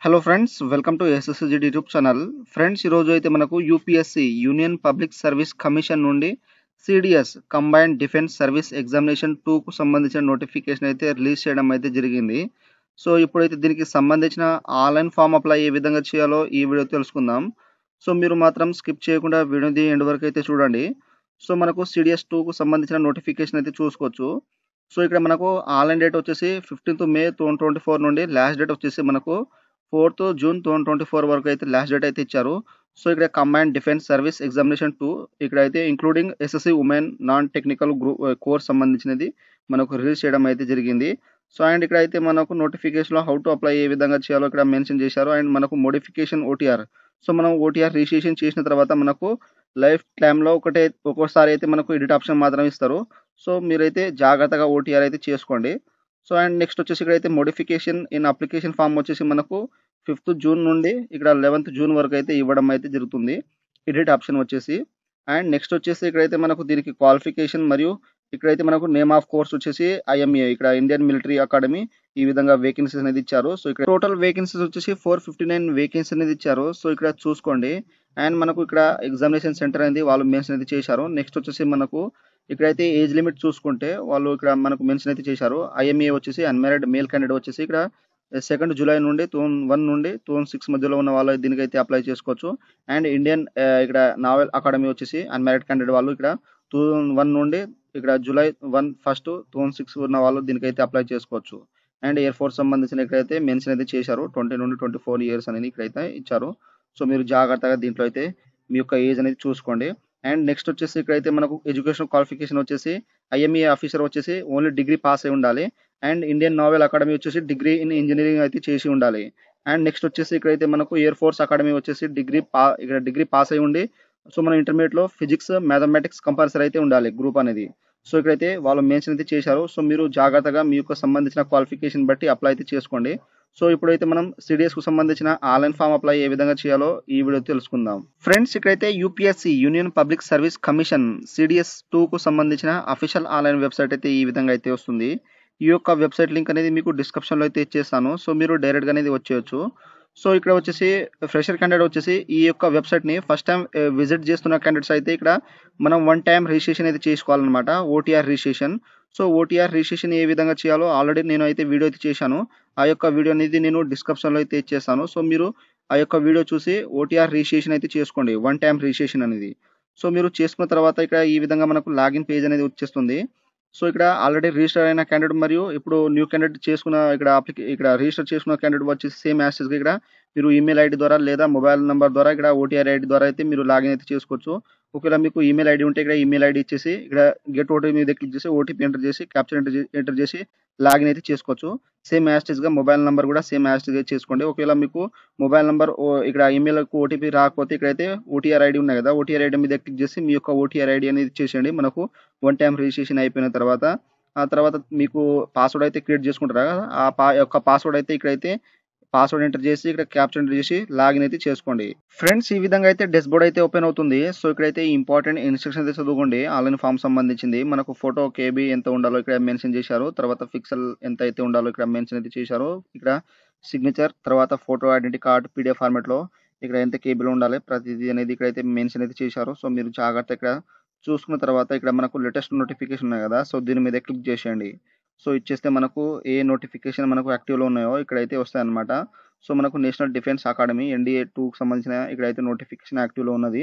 Hello friends, welcome to SSCGD YouTube channel. Friends, ఈరోజు అయితే మనకు UPSC union public service commission నుండి CDS combined defence service examination 2కు సంబంధించిన నోటిఫికేషన్ అయితే రిలీజ్ చేయడం అయితే జరిగింది. సో ఇప్పుడైతే దీనికి సంబంధించిన ఆన్లైన్ ఫామ్ అప్లై ఏ విధంగా చేయాలో ఈ వీడియో తెలుసుకుందాం. సో మీరు మాత్రం స్కిప్ చేయకుండా వీడియోని ఎండ్ వరకు అయితే చూడండి. సో మనకు సిడిఎస్ 2కు సంబంధించిన నోటిఫికేషన్ అయితే చూసుకోవచ్చు. సో ఇక్కడ మనకు ఆన్లైన్ డేట్ వచ్చేసి 15th May 2024 నుండి లాస్ట్ డేట్ వచ్చేసి మనకు 4th June 2024 వరకు అయితే లాస్ట్ డేట్ అయితే ఇచ్చారు. సో ఇక్కడ కంబైన్డ్ డిఫెన్స్ సర్వీస్ ఎగ్జామినేషన్ 2 ఇక్కడైతే including SSC women non technical course సంబంధించినది మనకు రిలీజ్ చేయడం అయితే జరిగింది. సో అండ్ ఇక్కడైతే మనకు నోటిఫికేషన్లో హౌ టు అప్లై ఏ విధంగా చేయాలో ఇక్కడ మెన్షన్ చేశారు. అండ్ మనకు మోడిఫికేషన్ ఓటీఆర్. సో మనం ఓటీఆర్ రిజిస్ట్రేషన్ చేసిన తర్వాత మనకు లైఫ్ టైంలో ఒక్కోసారి అయితే మనకు ఎడిట్ ఆప్షన్ మాత్రం ఇస్తారు. సో మీరైతే జాగ్రత్తగా ఓటీఆర్ అయితే చేసుకోండి. సో అండ్ నెక్స్ట్ వచ్చేసి ఇక్కడైతే మోడిఫికేషన్ ఇన్ అప్లికేషన్ ఫామ్ వచ్చేసి మనకు 5th June నుండి ఇక్కడ 11th June వరకు అయితే ఇవ్వడం అయితే జరుగుతుంది ఎడిట్ ఆప్షన్ వచ్చేసి. అండ్ నెక్స్ట్ వచ్చేసి ఇక్కడైతే మనకు దీనికి క్వాలిఫికేషన్ మరియు ఇక్కడైతే మనకు నేమ్ ఆఫ్ కోర్స్ వచ్చేసి ఐఎంఏ, ఇక్కడ ఇండియన్ మిలిటరీ అకాడమీ, ఈ విధంగా వేకెన్సీస్ అనేది ఇచ్చారు. సో ఇక్కడ టోటల్ వేకెన్సీస్ వచ్చేసి 459 వేకెన్సీ అనేది ఇచ్చారు. సో ఇక్కడ చూసుకోండి. అండ్ మనకు ఇక్కడ ఎగ్జామినేషన్ సెంటర్ అనేది వాళ్ళు మెన్షన్ అయితే చేశారు. నెక్స్ట్ వచ్చేసి మనకు ఇక్కడైతే ఏజ్ లిమిట్ చూసుకుంటే వాళ్ళు ఇక్కడ మనకు మెన్షన్ అయితే చేశారు. ఐఎంఏ వచ్చేసి అన్మ్యారీడ్ మేల్ క్యాండిడేట్ వచ్చేసి ఇక్కడ 2nd July నుండి 2001 నుండి 2006 మధ్యలో ఉన్న వాళ్ళు దీనికైతే అప్లై చేసుకోవచ్చు. అండ్ ఇండియన్ ఇక్కడ నావల్ అకాడమీ వచ్చేసి అన్మ్యారీడ్ క్యాండిడేట్ వాళ్ళు ఇక్కడ 2001 నుండి ఇక్కడ July 1 ఫస్ట్ 2006 ఉన్న వాళ్ళు దీనికైతే అప్లై చేసుకోవచ్చు. అండ్ ఎయిర్ ఫోర్స్ సంబంధించిన ఇక్కడైతే మెన్షన్ అయితే చేశారు. 20 నుండి 24 ఇయర్స్ అనేది ఇక్కడైతే ఇచ్చారు. సో మీరు జాగ్రత్తగా దీంట్లో అయితే మీ యొక్క ఏజ్ అనేది చూసుకోండి. అండ్ నెక్స్ట్ వచ్చేసి ఇక్కడైతే మనకు ఎడ్యుకేషన్ క్వాలిఫికేషన్ వచ్చేసి ఐఎంఈ ఆఫీసర్ వచ్చేసి ఓన్లీ డిగ్రీ పాస్ అయి ఉండాలి. అండ్ ఇండియన్ నావల్ అకాడమీ వచ్చేసి డిగ్రీ ఇన్ ఇంజనీరింగ్ అయితే చేసి ఉండాలి. అండ్ నెక్స్ట్ వచ్చేసి ఇక్కడైతే మనకు ఎయిర్ ఫోర్స్ అకాడమీ వచ్చేసి ఇక్కడ డిగ్రీ పాస్ అయి ఉండి, సో మన ఇంటర్మీడియట్లో ఫిజిక్స్ మ్యాథమెటిక్స్ కంపల్సరీ అయితే ఉండాలి గ్రూప్ అనేది. సో ఇక్కడైతే వాళ్ళు మెన్షన్ అయితే చేశారు. సో మీరు జాగ్రత్తగా మీ యొక్క సంబంధించిన క్వాలిఫికేషన్ బట్టి అప్లై అయితే చేసుకోండి. సో ఇప్పుడైతే మనం సిడిఎస్కు సంబంధించిన ఆన్లైన్ ఫామ్ అప్లై ఏ విధంగా చేయాలో ఈ వీడియో తెలుసుకుందాం. ఫ్రెండ్స్, ఇక్కడైతే UPSC union public service commission CDS 2కు సంబంధించిన అఫీషియల్ ఆన్లైన్ వెబ్సైట్ అయితే ఈ విధంగా అయితే వస్తుంది. ఈ యొక్క వెబ్సైట్ లింక్ అనేది మీకు డిస్క్రిప్షన్లో అయితే ఇచ్చేస్తాను. సో మీరు డైరెక్ట్గా అనేది వచ్చేయచ్చు. సో ఇక్కడ వచ్చేసి ఫ్రెషర్ క్యాండిడేట్ వచ్చేసి ఈ యొక్క వెబ్సైట్ని ఫస్ట్ టైం విజిట్ చేస్తున్న క్యాండిడేట్స్ అయితే ఇక్కడ మనం 1 time రిజిస్ట్రేషన్ అయితే చేసుకోవాలన్నమాట, OTR registration. So OTR registration ఏ విధంగా చేయాలో ఆల్రెడీ నేను అయితే వీడియో అయితే చేశాను. ఆ యొక్క వీడియో అనేది నేను డిస్క్రిప్షన్లో అయితే ఇచ్చేస్తాను. సో మీరు ఆ యొక్క వీడియో చూసి ఓటీఆర్ రిజిస్ట్రేషన్ అయితే చేసుకోండి, 1 time రిజిస్ట్రేషన్ అనేది. సో మీరు చేసుకున్న తర్వాత ఇక్కడ ఈ విధంగా మనకు లాగిన్ పేజ్ అనేది వచ్చేస్తుంది. సో ఇక్కడ ఆల్రెడీ రిజిస్టర్ అయిన క్యాండిడేట్ మరియు ఇప్పుడు న్యూ క్యాండిడేట్ చేసుకున్న ఇక్కడ రిజిస్టర్ చేసుకున్న క్యాండిడేట్ వచ్చేసి సేమ్ యాస్గా ఇక్కడ మీరు ఈమెయిల్ ఐడి ద్వారా లేదా మొబైల్ నెంబర్ ద్వారా ఇక్కడ ఓటీఆర్ ఐడి ద్వారా అయితే మీరు లాగిన్ అయితే చేసుకోవచ్చు. ఒకవేళ మీకు ఈమెయిల్ ఐడి ఉంటే ఇక్కడ ఈమెయిల్ ఐడి ఇచ్చేసి ఇక్కడ గెట్ ఓటీపీ మీద క్లిక్ చేసి ఓటీపీ ఎంటర్ చేసి క్యాప్చర్ ఎంటర్ చేసి లాగిన్ అయితే చేసుకోవచ్చు. సేమ్ యాస్గా మొబైల్ నెంబర్ కూడా సేమ్ యాస్గా చేసుకోండి. ఒకవేళ మీకు మొబైల్ నెంబర్ ఇక్కడ ఈమెయిల్కు ఓటీపీ రాకపోతే ఇక్కడైతే ఓటీఆర్ ఐడి ఉన్నాయి కదా, ఓటీఆర్ ఐడి మీద క్లిక్ చేసి మీ యొక్క ఓటీఆర్ ఐడి అనేది ఇచ్చేసేయండి. మనకు 1 time రిజిస్ట్రేషన్ అయిపోయిన తర్వాత ఆ తర్వాత మీకు పాస్వర్డ్ అయితే క్రియేట్ చేసుకుంటారు కదా, ఆ యొక్క పాస్వర్డ్ అయితే ఇక్కడైతే పాస్వర్డ్ ఎంటర్ చేసి ఇక్కడ క్యాప్చర్ ఎంటర్ చేసి లాగిన్ అయితే చేసుకోండి. ఫ్రెండ్స్, ఈ విధంగా అయితే డెస్క్బోర్డ్ అయితే ఓపెన్ అవుతుంది. సో ఇక్కడైతే ఇంపార్టెంట్ ఇన్స్ట్రక్షన్ అయితే చదువుకోండి. ఆన్లైన్ ఫామ్ సంబంధించింది మనకు ఫోటో కేబీ ఎంత ఉండాలో ఇక్కడ మెన్షన్ చేశారు. తర్వాత పిక్సెల్ ఎంత అయితే ఉండాలో ఇక్కడ మెన్షన్ అయితే చేశారు. ఇక్కడ సిగ్నేచర్, తర్వాత ఫోటో ఐడెంటిటీ కార్డ్ పీడిఎఫ్ ఫార్మాట్లో ఇక్కడ ఎంత కేబీలో ఉండాలి ప్రతిదీ అనేది ఇక్కడైతే మెన్షన్ అయితే చేశారు. సో మీరు జాగ్రత్త ఇక్కడ చూసుకున్న తర్వాత ఇక్కడ మనకు లేటెస్ట్ నోటిఫికేషన్ ఉన్నాయి కదా, సో దీని మీద క్లిక్ చేసేయండి. సో ఇచ్చేస్తే మనకు ఏ నోటిఫికేషన్ మనకు యాక్టివ్లో ఉన్నాయో ఇక్కడైతే వస్తాయన్నమాట. సో మనకు నేషనల్ డిఫెన్స్ అకాడమీ NDA 2కి సంబంధించిన ఇక్కడైతే నోటిఫికేషన్ యాక్టివ్లో ఉన్నది.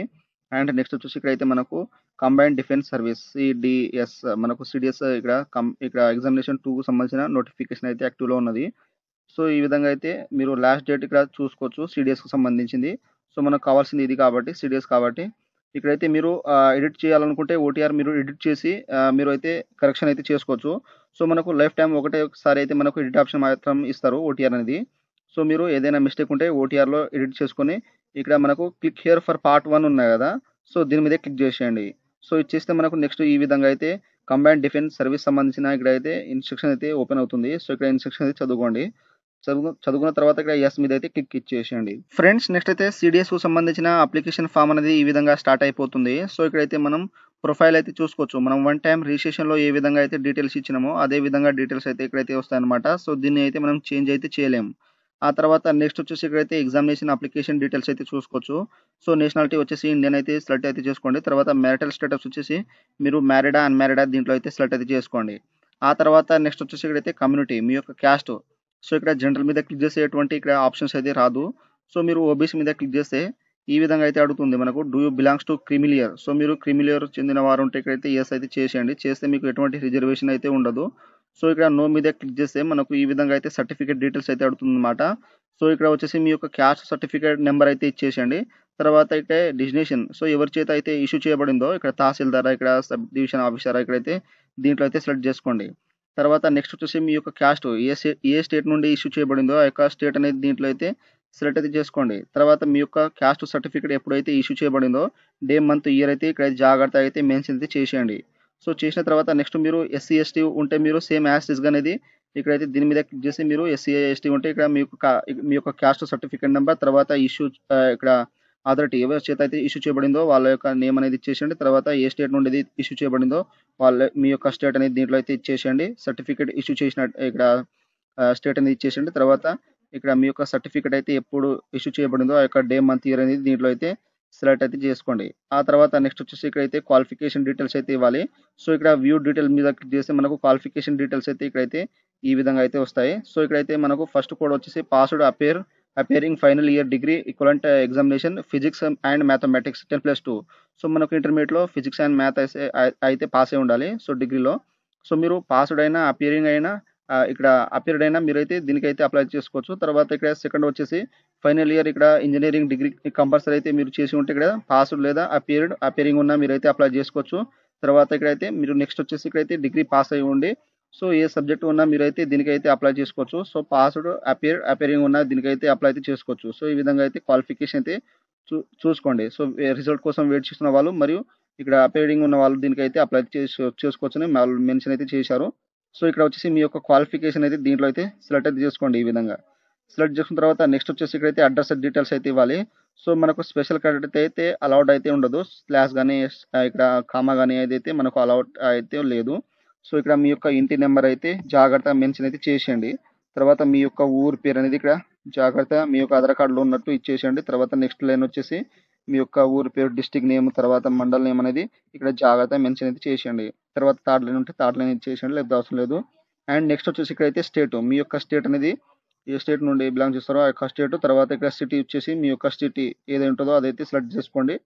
అండ్ నెక్స్ట్ వచ్చేసి ఇక్కడైతే మనకు కంబైన్డ్ డిఫెన్స్ సర్వీస్ CDS మనకు CDS ఇక్కడ ఎగ్జామినేషన్ 2కు సంబంధించిన నోటిఫికేషన్ అయితే యాక్టివ్లో ఉన్నది. సో ఈ విధంగా అయితే మీరు లాస్ట్ డేట్ ఇక్కడ చూసుకోవచ్చు CDSకు సంబంధించింది. సో మనకు కావాల్సింది ఇది కాబట్టి CDS కాబట్టి ఇక్కడైతే మీరు ఎడిట్ చేయాలనుకుంటే ఓటీఆర్ మీరు ఎడిట్ చేసి మీరు అయితే కరెక్షన్ అయితే చేసుకోవచ్చు. సో మనకు లైఫ్ టైం ఒకసారి అయితే మనకు ఎడిట్ ఆప్షన్ మాత్రం ఇస్తారు ఓటీఆర్ అనేది. సో మీరు ఏదైనా మిస్టేక్ ఉంటే ఓటీఆర్లో ఎడిట్ చేసుకొని ఇక్కడ మనకు క్లిక్ హియర్ ఫర్ పార్ట్ 1 ఉన్నాయి కదా, సో దీని మీద క్లిక్ చేసేయండి. సో ఇచ్చేస్తే మనకు నెక్స్ట్ ఈ విధంగా అయితే కంబైన్డ్ డిఫెన్స్ సర్వీస్ సంబంధించిన ఇక్కడైతే ఇన్స్ట్రక్షన్ అయితే ఓపెన్ అవుతుంది. సో ఇక్కడ ఇన్స్ట్రక్షన్ అయితే చదువుకోండి. చదువుకున్న తర్వాత ఇక్కడ ఎస్ మీద అయితే క్లిక్ ఇచ్చేసేయండి. ఫ్రెండ్స్, నెక్స్ట్ అయితే సిడిఎస్కు సంబంధించిన అప్లికేషన్ ఫామ్ అనేది ఈ విధంగా స్టార్ట్ అయిపోతుంది. సో ఇక్కడైతే మనం ప్రొఫైల్ అయితే చూసుకోవచ్చు. మనం 1 time రిజిస్ట్రేషన్లో ఏ విధంగా అయితే డీటెయిల్స్ ఇచ్చినామో అదే విధంగా డీటెయిల్స్ అయితే ఇక్కడైతే వస్తాయన్నమాట. సో దీన్ని అయితే మనం చేంజ్ అయితే చేయలేము. ఆ తర్వాత నెక్స్ట్ వచ్చేసి ఇక్కడైతే ఎగ్జామినేషన్ అప్లికేషన్ డీటెయిల్స్ అయితే చూసుకోవచ్చు. సో నేషనాలిటీ వచ్చేసి ఇండియన్ అయితే సెలెక్ట్ అయితే చేసుకోండి. తర్వాత మ్యారిటల్ స్టేటస్ వచ్చేసి మీరు మ్యారీడా, అన్‌మ్యారీడా దీంట్లో అయితే సెలెక్ట్ అయితే చేసుకోండి. ఆ తర్వాత నెక్స్ట్ వచ్చేసి ఇక్కడైతే కమ్యూనిటీ మీ యొక్క క్యాస్ట్. సో ఇక్కడ జనరల్ మీద క్లిక్ చేస్తే ఎటువంటి ఇక్కడ ఆప్షన్స్ అయితే రాదు. సో మీరు ఓబీసీ మీద క్లిక్ చేస్తే ఈ విధంగా అయితే అడుగుతుంది మనకు. Do you belongs to creamy layer? So మీరు క్రీమీ లేయర్ చెందిన వారు ఉంటే ఇక్కడైతే యెస్ అయితే చేసేయండి. చేస్తే మీకు ఎటువంటి రిజర్వేషన్ అయితే ఉండదు. సో ఇక్కడ నో మీద క్లిక్ చేస్తే మనకు ఈ విధంగా అయితే సర్టిఫికేట్ డీటెయిల్స్ అయితే అడుగుతుందన్నమాట. సో ఇక్కడ వచ్చేసి మీ యొక్క క్యాస్ట్ సర్టిఫికేట్ నెంబర్ అయితే ఇచ్చేసేయండి. తర్వాత అయితే డెస్టినేషన్. సో ఎవరి చేత అయితే ఇష్యూ చేయబడిందో ఇక్కడ తహసీల్దారా, ఇక్కడ సబ్ డివిజన్ ఆఫీసరా ఇక్కడైతే దీంట్లో అయితే సెలెక్ట్ చేసుకోండి. తర్వాత నెక్స్ట్ వచ్చేసి మీ యొక్క క్యాస్ట్ ఏ స్టేట్ నుండి ఇష్యూ చేయబడిందో ఆ యొక్క స్టేట్ అనేది దీంట్లో అయితే సెలెక్ట్ అయితే చేసుకోండి. తర్వాత మీ యొక్క క్యాస్ట్ సర్టిఫికేట్ ఎప్పుడైతే ఇష్యూ చేయబడిందో డే, మంత్, ఇయర్ అయితే ఇక్కడ జాగ్రత్తగా అయితే మెన్షన్ అయితే చేసేయండి. సో చేసిన తర్వాత నెక్స్ట్ మీరు ఎస్సీ, ఎస్టీ ఉంటే మీరు సేమ్ యాజ్ ఇట్ ఈజ్ అనేది ఇక్కడైతే దీని మీద క్లిక్ చేసి మీరు ఎస్సీ, ఎస్టీ ఉంటే ఇక్కడ మీ యొక్క క్యాస్ట్ సర్టిఫికేట్ నెంబర్ తర్వాత ఇష్యూ ఇక్కడ అథారిటీ ఎవరి చేత అయితే ఇష్యూ చేయబడిందో వాళ్ళ యొక్క నేమ్ అనేది ఇచ్చేసేయండి. తర్వాత ఏ స్టేట్ నుండి ఇది ఇష్యూ చేయబడిందో మీ యొక్క స్టేట్ అనేది దీంట్లో అయితే ఇచ్చేసేయండి. సర్టిఫికేట్ ఇష్యూ చేసిన ఇక్కడ స్టేట్ అనేది ఇచ్చేసేయండి. తర్వాత ఇక్కడ మీ యొక్క సర్టిఫికేట్ అయితే ఎప్పుడు ఇష్యూ చేయబడిందో ఆ యొక్క డే, మంత్, ఇయర్ అనేది దీంట్లో అయితే సెలెక్ట్ అయితే చేసుకోండి. ఆ తర్వాత నెక్స్ట్ వచ్చేసి ఇక్కడైతే క్వాలిఫికేషన్ డీటెయిల్స్ అయితే ఇవ్వాలి. సో ఇక్కడ వ్యూ డీటెయిల్ మీద క్లిక్ చేస్తే మనకు క్వాలిఫికేషన్ డీటెయిల్స్ అయితే ఇక్కడైతే ఈ విధంగా అయితే వస్తాయి. సో ఇక్కడైతే మనకు ఫస్ట్ కోడ్ వచ్చేసి passed appearing final year degree equivalent examination physics and mathematics 10+2. So మనకు ఇంటర్మీడియట్‌లో ఫిజిక్స్ అండ్ మ్యాథ్ అయితే పాస్ అయి ఉండాలి. సో డిగ్రీలో. సో మీరు పాస్డ్ అయినా, అపియరింగ్ అయినా ఇక్కడ అపియర్డ్ అయినా మీరైతే దీనికైతే అప్లై చేసుకోవచ్చు. తర్వాత ఇక్కడ సెకండ్ వచ్చేసి ఫైనల్ ఇయర్ ఇక్కడ ఇంజినీరింగ్ డిగ్రీ కంపల్సరీ అయితే మీరు చేసి ఉంటే ఇక్కడ పాస్డ్ లేదా అపియరింగ్ ఉన్నా మీరైతే అప్లై చేసుకోవచ్చు. తర్వాత ఇక్కడైతే మీరు నెక్స్ట్ వచ్చేసి ఇక్కడైతే డిగ్రీ పాస్ అయ్యి ఉండి సో ఏ సబ్జెక్ట్ ఉన్నా మీరైతే దీనికైతే అప్లై చేసుకోవచ్చు. సో పాస్డ్, అపియరింగ్ ఉన్న దీనికైతే అప్లై అయితే చేసుకోవచ్చు. సో ఈ విధంగా అయితే క్వాలిఫికేషన్ అయితే చూసుకోండి. సో రిజల్ట్ కోసం వెయిట్ చేస్తున్న వాళ్ళు మరియు ఇక్కడ అపియరింగ్ ఉన్న వాళ్ళు దీనికైతే అప్లై చేసుకోవచ్చని వాళ్ళు మెన్షన్ అయితే చేశారు. సో ఇక్కడ వచ్చేసి మీ యొక్క క్వాలిఫికేషన్ అయితే దీంట్లో అయితే సెలెక్ట్ అయితే చేసుకోండి ఈ విధంగా. సెలెక్ట్ చేసుకున్న తర్వాత నెక్స్ట్ వచ్చేసి ఇక్కడైతే అడ్రస్ డీటెయిల్స్ అయితే ఇవ్వాలి. సో మనకు స్పెషల్ క్యాండిడేట్ అయితే అలౌడ్ అయితే ఉండదు. స్లాష్ గానీ ఇక్కడ కామా గానీ ఏదైతే మనకు అలౌడ్ అయితే లేదు. సో ఇక్కడ మీ యొక్క ఇంటి నెంబర్ అయితే జాగ్రత్తగా మెన్షన్ అయితే చేసేయండి. తర్వాత మీ యొక్క ఊరు పేరు అనేది ఇక్కడ జాగ్రత్తగా మీ యొక్క ఆధార్ కార్డులో ఉన్నట్టు ఇచ్చేసేయండి. తర్వాత నెక్స్ట్ లైన్ వచ్చేసి మీ యొక్క ఊరు పేరు, డిస్ట్రిక్ట్ నేమ్, తర్వాత మండల్ నేమ్ అనేది ఇక్కడ జాగ్రత్తగా మెన్షన్ అయితే చేసేయండి. తర్వాత థర్డ్ లైన్ ఉంటే థర్డ్ లైన్ ఇచ్చేసేయండి లేకపోతే అవసరం లేదు. అండ్ నెక్స్ట్ వచ్చేసి ఇక్కడైతే స్టేట్ మీ యొక్క స్టేట్ అనేది ఏ స్టేట్ నుండి బిలాంగ్ చేస్తారో ఆ యొక్క స్టేట్, తర్వాత ఇక్కడ సిటీ వచ్చేసి మీ యొక్క సిటీ ఏదైతే ఉంటుందో అదైతే సెలెక్ట్ చేసుకోండి.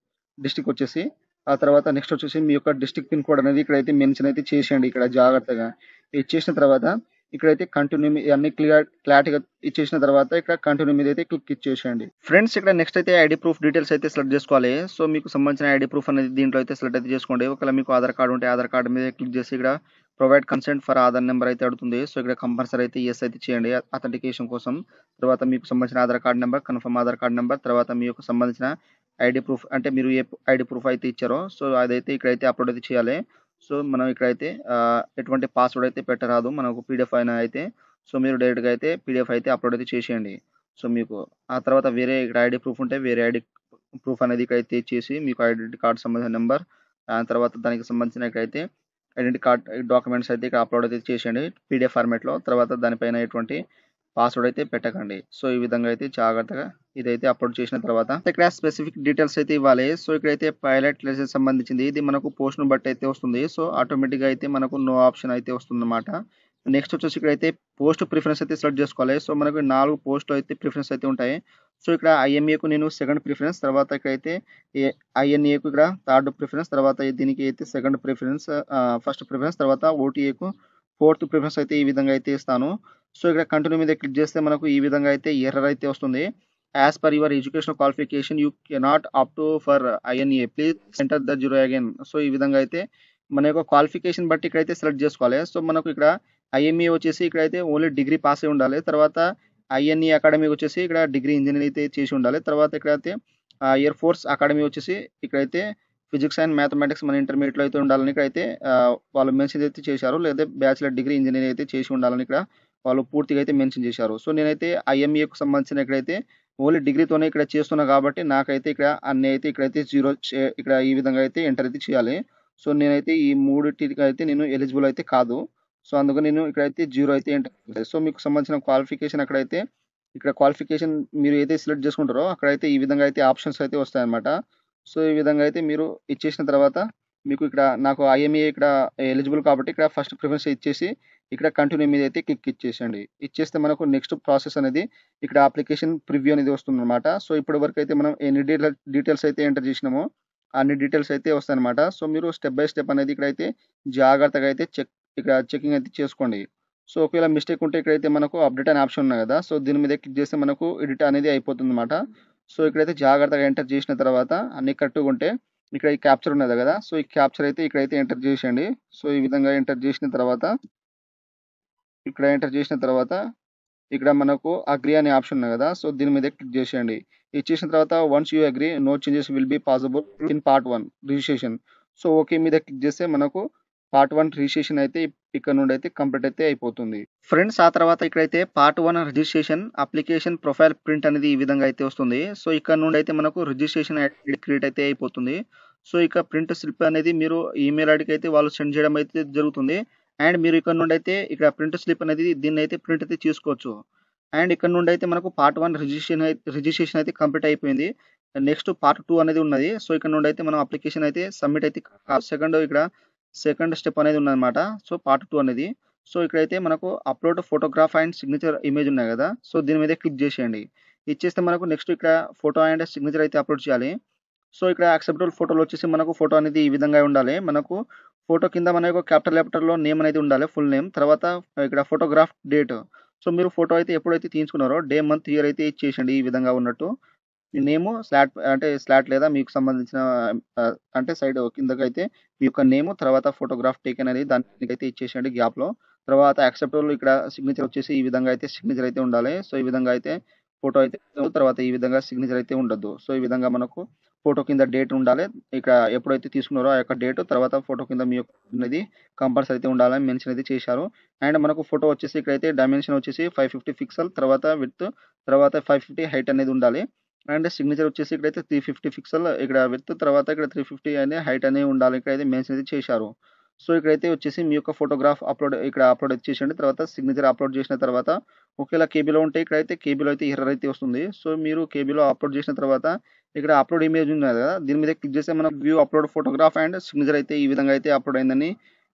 డిస్ట్రిక్ట్ వచ్చేసి ఆ తర్వాత నెక్స్ట్ వచ్చేసి మీ యొక్క డిస్ట్రిక్ట్ పిన్ కోడ్ అనేది ఇక్కడైతే మెన్షన్ అయితే చేసేయండి ఇక్కడ జాగ్రత్తగా. ఇది చేసిన తర్వాత ఇక్కడైతే కంటిన్యూ అన్ని క్లారిటీగా ఇచ్చేసిన తర్వాత ఇక్కడ కంటిన్యూ మీద అయితే క్లిక్ ఇచ్చేసేయండి. ఫ్రెండ్స్ ఇక్కడ నెక్స్ట్ అయితే ఐడి ప్రూఫ్ డీటెయిల్స్ అయితే సెలెక్ట్ చేసుకోవాలి. సో మీకు సంబంధించిన ఐడి ప్రూఫ్ అనేది దీంట్లో అయితే సెలెక్ట్ అయితే చేసుకోండి. ఒకవేళ మీకు ఆధార్ కార్డు ఉంటే ఆధార్ కార్డు మీద క్లిక్ చేసి ఇక్కడ provide consent for Aadhaar number అయితే అడుగుతుంది. సో ఇక్కడ కంపల్సరీ అయితే ఎస్ అయితే చేయండి అథెంటికేషన్ కోసం. తర్వాత మీకు సంబంధించిన Aadhaar card number, confirm Aadhaar card number, తర్వాత మీ యొక్క సంబంధించిన ఐడి ప్రూఫ్ అంటే మీరు ఏ ఐడి ప్రూఫ్ అయితే ఇచ్చారో సో అదైతే ఇక్కడైతే అప్లోడ్ అయితే చేయాలి. సో మనం ఇక్కడైతే ఎటువంటి పాస్వర్డ్ అయితే పెట్టరాదు మనకు పీడిఎఫ్ అయినా అయితే. సో మీరు డైరెక్ట్గా అయితే పీడిఎఫ్ అయితే అప్లోడ్ అయితే చేసేయండి. సో మీకు ఆ తర్వాత వేరే ఇక్కడ ఐడి ప్రూఫ్ ఉంటే వేరే ఐడి ప్రూఫ్ అనేది ఇక్కడైతే ఇచ్చేసి మీకు ఐడెంటిటీ కార్డు సంబంధించిన నెంబర్ తర్వాత దానికి సంబంధించిన ఇక్కడైతే ఐడెంటిటీ కార్డ్ డాక్యుమెంట్స్ అయితే ఇక్కడ అప్లోడ్ అయితే చేసేయండి పీడిఎఫ్ ఫార్మాట్లో. తర్వాత దానిపైన ఎటువంటి పాస్వర్డ్ అయితే పెట్టకండి. సో ఈ విధంగా అయితే జాగ్రత్తగా ఇదైతే అప్లోడ్ చేసిన తర్వాత ఇక్కడ స్పెసిఫిక్ డీటెయిల్స్ అయితే ఇవ్వాలి. సో ఇక్కడైతే పైలట్ లైసెన్స్ సంబంధించింది ఇది మనకు పోస్ట్ను బట్టి అయితే వస్తుంది. సో ఆటోమేటిక్గా అయితే మనకు నో ఆప్షన్ అయితే వస్తుందన్నమాట. నెక్స్ట్ వచ్చేసి ఇక్కడైతే పోస్ట్ ప్రిఫరెన్స్ అయితే సెలెక్ట్ చేసుకోవాలి. సో మనకు 4 పోస్టులు అయితే ప్రిఫరెన్స్ అయితే ఉంటాయి. సో ఇక్కడ ఐఎంఏకు నేను సెకండ్ ప్రిఫరెన్స్, తర్వాత ఇక్కడైతే ఐఎన్ఏకు ఇక్కడ థర్డ్ ప్రిఫరెన్స్, తర్వాత దీనికి అయితే సెకండ్ ప్రిఫరెన్స్ ఫస్ట్ ప్రిఫరెన్స్, తర్వాత ఓటీఏకు ఫోర్త్ ప్రిఫరెన్స్ అయితే ఈ విధంగా అయితే ఇస్తాను. సో ఇక్కడ కంటిన్యూ మీద క్లిక్ చేస్తే మనకు ఈ విధంగా అయితే ఎర్రర్ అయితే వస్తుంది. As per your educational qualification you cannot up to for INA please enter the zero again. So ఈ విధంగా అయితే మన యొక్క క్వాలిఫికేషన్ బట్టి ఇక్కడైతే సెలెక్ట్ చేసుకోవాలి. సో మనకు ఇక్కడ ఐఎంఏ వచ్చేసి ఇక్కడైతే ఓన్లీ డిగ్రీ పాస్ అయి ఉండాలి. తర్వాత ఐఎన్ఈ అకాడమీ వచ్చేసి ఇక్కడ డిగ్రీ ఇంజనీరింగ్ అయితే చేసి ఉండాలి. తర్వాత ఇక్కడైతే ఎయిర్ ఫోర్స్ అకాడమీ వచ్చేసి ఇక్కడైతే ఫిజిక్స్ అండ్ మ్యాథమెటిక్స్ మన ఇంటర్మీడియట్లో అయితే ఉండాలని ఇక్కడైతే వాళ్ళు మెన్షన్ అయితే చేశారు. లేదా బ్యాచిలర్ డిగ్రీ ఇంజనీరింగ్ అయితే చేసి ఉండాలని ఇక్కడ వాళ్ళు పూర్తిగా అయితే మెన్షన్ చేశారు. సో నేనైతే ఐఎంఏకు సంబంధించిన ఇక్కడైతే ఓన్లీ డిగ్రీతోనే ఇక్కడ చేస్తున్నా కాబట్టి నాకైతే ఇక్కడ అన్ని అయితే ఇక్కడైతే జీరో ఇక్కడ ఈ విధంగా అయితే ఎంటర్ అయితే చేయాలి. సో నేనైతే ఈ మూడిటికి అయితే నేను ఎలిజిబుల్ అయితే కాదు. సో అందుకని నేను ఇక్కడైతే జీరో అయితే ఎంటర్. సో మీకు సంబంధించిన క్వాలిఫికేషన్ అక్కడైతే ఇక్కడ క్వాలిఫికేషన్ మీరు ఏదైతే సెలెక్ట్ చేసుకుంటారో అక్కడైతే ఈ విధంగా అయితే ఆప్షన్స్ అయితే వస్తాయన్నమాట. సో, ఈ విధంగా అయితే మీరు ఇచ్చేసిన తర్వాత మీకు ఇక్కడ నాకు ఐఎంఈఏ ఇక్కడ ఎలిజిబుల్ కాబట్టి ఇక్కడ ఫస్ట్ ప్రిఫరెన్స్ ఇచ్చేసి ఇక్కడ కంటిన్యూ మీద అయితే క్లిక్ ఇచ్చేసేయండి. ఇచ్చేస్తే మనకు నెక్స్ట్ ప్రాసెస్ అనేది ఇక్కడ అప్లికేషన్ ప్రివ్యూ అనేది వస్తుందన్నమాట. సో, ఇప్పటి వరకు అయితే మనం ఎన్ని డీటెయిల్స్ అయితే ఎంటర్ చేసినామో అన్ని డీటెయిల్స్ అయితే వస్తాయన్నమాట. సో, మీరు స్టెప్ బై స్టెప్ అనేది ఇక్కడైతే జాగ్రత్తగా అయితే ఇక్కడ చెకింగ్ అయితే చేసుకోండి. సో, ఒకవేళ మిస్టేక్ ఉంటే ఇక్కడైతే మనకు అప్డేట్ అనే ఆప్షన్ ఉంది కదా! సో, దీని మీద క్లిక్ చేస్తే మనకు ఎడిట్ అనేది అయిపోతుందన్నమాట. సో, ఇక్కడైతే జాగ్రత్తగా ఎంటర్ చేసిన తర్వాత అన్నీ కరెక్ట్‌గా ఉంటే ఇక్కడ ఈ క్యాప్చర్ ఉన్నది కదా! సో, ఈ క్యాప్చర్ అయితే ఇక్కడైతే ఎంటర్ చేసేయండి. సో, ఈ విధంగా ఎంటర్ చేసిన తర్వాత ఇక్కడ ఎంటర్ చేసిన తర్వాత ఇక్కడ మనకు అగ్రీ అనే ఆప్షన్ ఉంది కదా! సో, దీని మీద క్లిక్ చేసేయండి. ఇచ్చేసిన తర్వాత once you agree no changes will be possible in part 1 registration. So, okay మీద క్లిక్ చేస్తే మనకు పార్ట్ 1 రిజిస్ట్రేషన్ అయితే ఇక్కడ నుండి అయితే కంప్లీట్ అయితే అయిపోతుంది. ఫ్రెండ్స్ ఆ తర్వాత ఇక్కడైతే part 1 registration application profile print అనేది ఈ విధంగా అయితే వస్తుంది. సో, ఇక్కడ నుండి అయితే మనకు రిజిస్ట్రేషన్ ఐడి క్రియేట్ అయితే అయిపోతుంది. సో, ఇక ప్రింట్ స్లిప్ అనేది మీరు ఈమెయిల్ ఐడికి అయితే వాళ్ళు సెండ్ చేయడం అయితే జరుగుతుంది. అండ్ మీరు ఇక్కడ నుండి అయితే ఇక్కడ ప్రింట్ స్లిప్ అనేది దీన్నైతే ప్రింట్ అయితే తీసుకోవచ్చు. అండ్ ఇక్కడ నుండి అయితే మనకు పార్ట్ 1 రిజిస్ట్రేషన్ అయితే కంప్లీట్ అయిపోయింది. నెక్స్ట్ పార్ట్ 2 అనేది ఉన్నది. సో, ఇక్కడ నుండి అయితే మనం అప్లికేషన్ అయితే సబ్మిట్ అయితే సెకండ్ స్టెప్ అనేది ఉందన్నమాట. సో, పార్ట్ 2 అనేది. సో, ఇక్కడైతే మనకు upload photograph and signature image ఉన్నాయి కదా! సో, దీని మీద క్లిక్ చేసేయండి. ఇచ్చేస్తే మనకు నెక్స్ట్ ఇక్కడ ఫోటో అండ్ సిగ్నేచర్ అయితే అప్‌లోడ్ చేయాలి. సో, ఇక్కడ యాక్సెప్టబుల్ ఫోటోలో వచ్చేసి మనకు ఫోటో అనేది ఈ విధంగా ఉండాలి. మనకు ఫోటో కింద మనకు క్యాపిటల్ లెటర్‌లో నేమ్ అనేది ఉండాలి. Full name. తర్వాత ఇక్కడ ఫోటోగ్రాఫ్ డేట్. సో, మీరు ఫోటో అయితే ఎప్పుడైతే తీయించుకున్నారో డే, మంత్, ఇయర్ అయితే ఇచ్చేసేయండి ఈ విధంగా ఉన్నట్టు. నేము స్లాట్ లేదా మీకు సంబంధించిన అంటే సైడ్ కిందకైతే మీ యొక్క నేము తర్వాత ఫోటోగ్రాఫ్ టేకెన్ అనేది దానికైతే ఇచ్చేసేయండి గ్యాప్‌లో. తర్వాత యాక్సెప్టబుల్ ఇక్కడ సిగ్నేచర్ వచ్చేసి ఈ విధంగా అయితే సిగ్నేచర్ అయితే ఉండాలి. సో, ఈ విధంగా అయితే ఫోటో అయితే తర్వాత ఈ విధంగా సిగ్నేచర్ అయితే ఉండొద్దు. సో, ఈ విధంగా మనకు ఫోటో కింద డేట్ ఉండాలి. ఇక్కడ ఎప్పుడైతే తీసుకున్నారో ఆ యొక్క డేట్ తర్వాత ఫోటో కింద మీ యొక్క అనేది కంపల్సరీ అయితే ఉండాలని మెన్షన్ అయితే చేశారు. అండ్ మనకు ఫోటో వచ్చేసి ఇక్కడైతే డైమెన్షన్ వచ్చేసి 550 పిక్సెల్ తర్వాత విడ్త్ తర్వాత 550 హైట్ అనేది ఉండాలి. అండ్ సిగ్నేచర్ వచ్చేసి ఇక్కడైతే 350 పిక్సెల్ ఇక్కడ విడ్త్ తర్వాత ఇక్కడ 350 అనే హైట్ అనేది ఉండాలి. ఇక్కడైతే మెన్షన్ అయితే చేశారు. సో, ఇక్కడైతే వచ్చేసి మీ యొక్క ఫోటోగ్రాఫ్ అప్‌లోడ్ చేసేయండి. తర్వాత సిగ్నేచర్ అప్‌లోడ్ చేసిన తర్వాత ఒకవేళ కేబీలో ఉంటే ఇక్కడైతే కేబీలో అయితే ఎర్రర్ అయితే వస్తుంది. సో, మీరు కేబీలో అప్‌లోడ్ చేసిన తర్వాత ఇక్కడ అప్‌లోడ్ ఇమేజ్ ఉన్నది కదా! దీని మీద క్లిక్ చేస్తే మనకు view upload photograph and signature అయితే ఈ విధంగా అయితే అప్‌లోడ్ అయిందని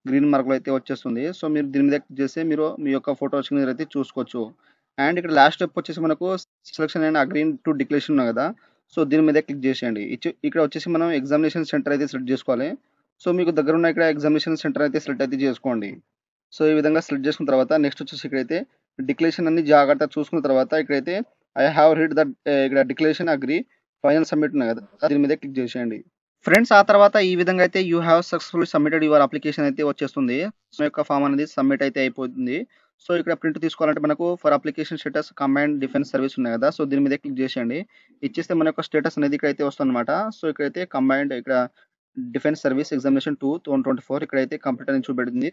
గ్రీన్ మార్క్‌లో అయితే వచ్చేస్తుంది. సో, మీరు దీని మీద క్లిక్ చేస్తే మీరు మీ యొక్క ఫోటో సిగ్నేచర్ అయితే చూసుకోవచ్చు. అండ్ ఇక్కడ లాస్ట్ స్టెప్ వచ్చేసి మనకు selection and agree to declaration ఉంది కదా! సో, దీని మీద క్లిక్ చేసేయండి. ఇక్కడ వచ్చేసి మనం ఎగ్జామినేషన్ సెంటర్ అయితే సెలెక్ట్ చేసుకోవాలి. సో, మీకు దగ్గరున్న ఇక్కడ ఎగ్జామినేషన్ సెంటర్ అయితే సెలెక్ట్ అయితే చేసుకోండి. సో, ఈ విధంగా సెలెక్ట్ చేసుకున్న తర్వాత నెక్స్ట్ వచ్చేసి ఇక్కడైతే డిక్లరేషన్ అన్ని జాగ్రత్తగా చూసుకున్న తర్వాత ఇక్కడైతే ఐ హావ్ రీడ్ దట్ ఇక్కడ డిక్లరేషన్ అగ్రీ ఫైనల్ సబ్మిట్ ఉంది కదా! దీని మీద క్లిక్ చేసేయండి. ఫ్రెండ్స్ ఆ తర్వాత ఈ విధంగా అయితే you have successfully submitted your application అయితే వచ్చేస్తుంది. సో, యొక్క ఫార్మ్ అనేది సబ్మిట్ అయితే అయిపోతుంది. సో, ఇక్కడ ప్రింట్ తీసుకోవాలంటే మనకు for application status combined defence service ఉన్నాయి కదా! సో, దీని మీద క్లిక్ చేసేయండి. ఇచ్చేస్తే మన యొక్క స్టేటస్ అనేది ఇక్కడైతే వస్తుందన్నమాట. సో, ఇక్కడైతే కంబైన్డ్ ఇక్కడ డిఫెన్స్ సర్వీస్ ఎగ్జామినేషన్ 2 2024 ఇక్కడైతే కంప్లీట్ అని చూపెడుతుంది.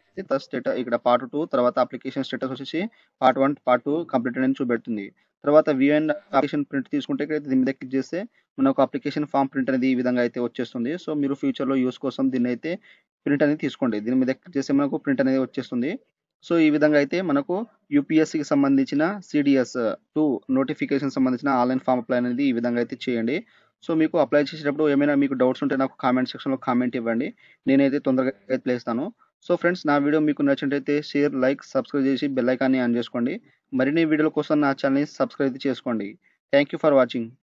ఇక్కడ పార్ట్ 2 తర్వాత అప్లికేషన్ స్టేటస్ వచ్చేసి పార్ట్ 1, పార్ట్ 2 కంప్లీటెడ్ అని చూపెడుతుంది. తర్వాత వ్యూ అండ్ అప్లికేషన్ ప్రింట్ తీసుకుంటే ఇక్కడ దీని మీద క్లిక్ చేస్తే మనకు అప్లికేషన్ ఫార్మ్ ప్రింట్ అనేది ఈ విధంగా అయితే వచ్చేస్తుంది. సో, మీరు ఫ్యూచర్‌లో యూజ్ కోసం దీన్నైతే ప్రింట్ అనేది తీసుకోండి. దీని మీద క్లిక్ చేస్తే మనకు ప్రింట్ అనేది వచ్చేస్తుంది. సో, ఈ విధంగా అయితే మనకు యూపీఎస్‌సికి సంబంధించిన సీడీఎస్ 2 నోటిఫికేషన్ సంబంధించిన ఆన్‌లైన్ ఫార్మ్ అప్లై అనేది ఈ విధంగా అయితే చేయండి. సో, మీకు అప్లై చేసేటప్పుడు ఏమైనా మీకు డౌట్స్ ఉంటే నాకు కామెంట్ సెక్షన్‌లో కామెంట్ ఇవ్వండి. నేనైతే తొందరగా రిప్లై ఇస్తాను. సో, ఫ్రెండ్స్ నా వీడియో మీకు నచ్చినట్టయితే షేర్, లైక్, సబ్స్క్రైబ్ చేసి బెల్ ఐకాన్‌ని ఆన్ చేసుకోండి. మరిన్ని వీడియోల కోసం నా ఛానెల్‌ని సబ్స్క్రైబ్ చేసుకోండి. Thank you for watching.